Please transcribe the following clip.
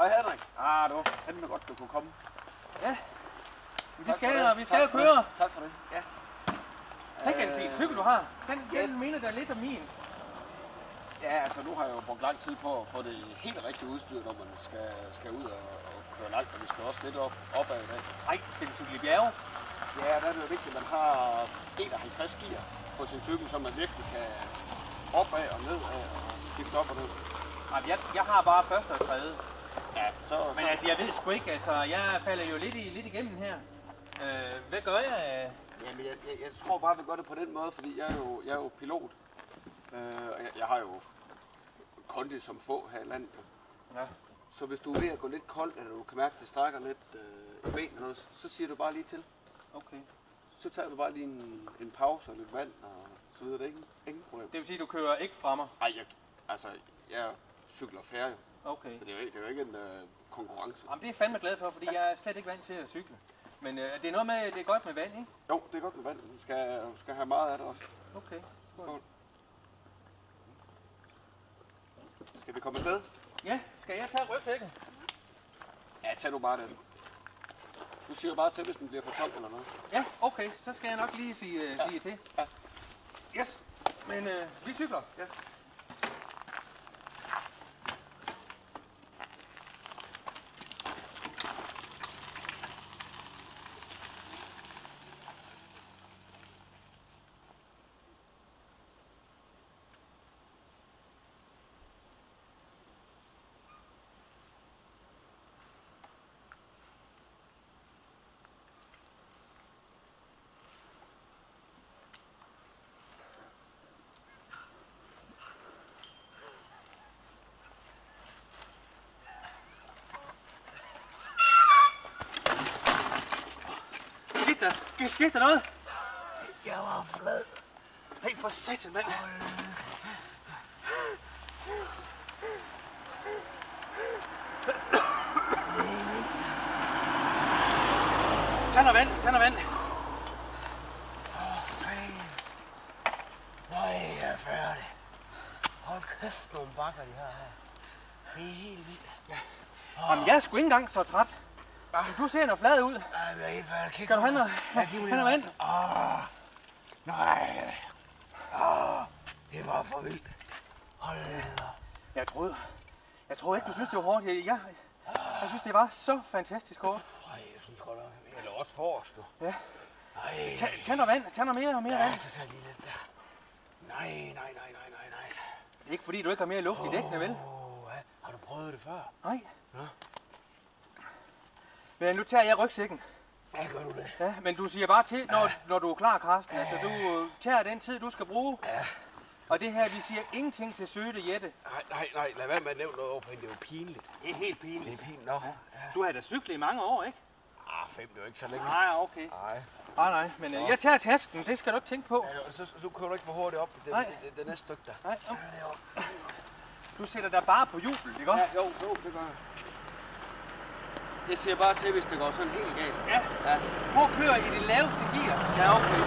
Hej Henrik. Det var fandme godt, du kunne komme. Ja. Vi skal jo køre. Tak for det. Ja. Tænk en fin cykel, du har. Den minder der lidt om min. Ja, altså nu har jeg jo brugt lang tid på at få det helt rigtige udstyr, når man skal ud og køre langt, og vi skal også lidt opad i dag. Nej, skal vi cykle i bjerge? Ja, der er det jo vigtigt, at man har 51 gear på sin cykel, så man virkelig kan opad og nedad og skifte op og ned. Nej, jeg har bare første og tredje. Ja, Men altså, jeg ved sgu ikke, altså, jeg falder jo lidt igennem her. Hvad gør jeg? Jamen, jeg tror bare, vi gør det på den måde, fordi jeg er jo pilot. Og jeg har jo kondi som få her i landet. Ja. Så hvis du er ved at gå lidt koldt, eller du kan mærke, at det strækker lidt i benene noget, så siger du bare lige til. Okay. Så tager du bare lige en pause og lidt vand og så videre. Det er ingen problem. Det vil sige, at du kører ikke fra mig? Nej, jeg cykler færre jo. Okay. Så det er jo ikke en konkurrence. Jamen, det er jeg fandme glad for, fordi jeg er slet ikke vant til at cykle. Men det er noget med, det er godt med vand, ikke? Jo, det er godt med vand. Du skal have meget af det også. Okay. Godt. Skal vi komme afsted? Ja, skal jeg tage rygsækken? Ja, tag du bare den. Du siger bare til, hvis den bliver for tom eller noget. Ja, okay. Så skal jeg nok lige sige til. Ja. Yes. Men vi cykler. Ja. Skete der noget? Jeg var flad. Hey, for satan, mand. Tag noget vand. Nej, jeg er færdig. Hold kæft, nogle bakker de har her. Det er helt vildt. Ja. Jamen, jeg er sgu ikke engang så træt. Du ser noget flad ud. Nej, jeg er helt færdig. Kan du have noget vand? Nej. Det er bare for vildt. Hold da. Jeg troede ikke, du synes, det var hårdt. Jeg synes, det var så fantastisk hårdt. Nej, jeg synes godt nok, jeg lå også forrest, du. Ja. Nej. Tag noget vand. Tag noget mere vand. Ja, så tager jeg lige lidt der. Nej. Det er ikke fordi, du ikke har mere luft i dækkene, vel? Har du prøvet det før? Nej. Nå. Men nu tager jeg rygsækken. Ja, gør du det? Ja, men du siger bare til, når du er klar, Karsten. Altså, du tager den tid, du skal bruge. Ja. Og det her, vi siger ingenting til søde Jette. Nej, lad være med at nævne noget overfor hende. Det er jo pinligt. Det er helt pinligt. Det er pinligt, nå. Ja. Du har da cyklet i mange år, ikke? 5 det er jo ikke så længe. Nej, okay. Nej, men jeg tager tasken, det skal du ikke tænke på. Ja, så kører du ikke for hurtigt op. Det næste stykke der. Nej, du sætter dig bare på jubel, ikke også? Ja, jo, det gør jeg. Jeg siger bare til, hvis det går sådan helt galt. Ja. Prøv at køre i det laveste gear. Ja, okay.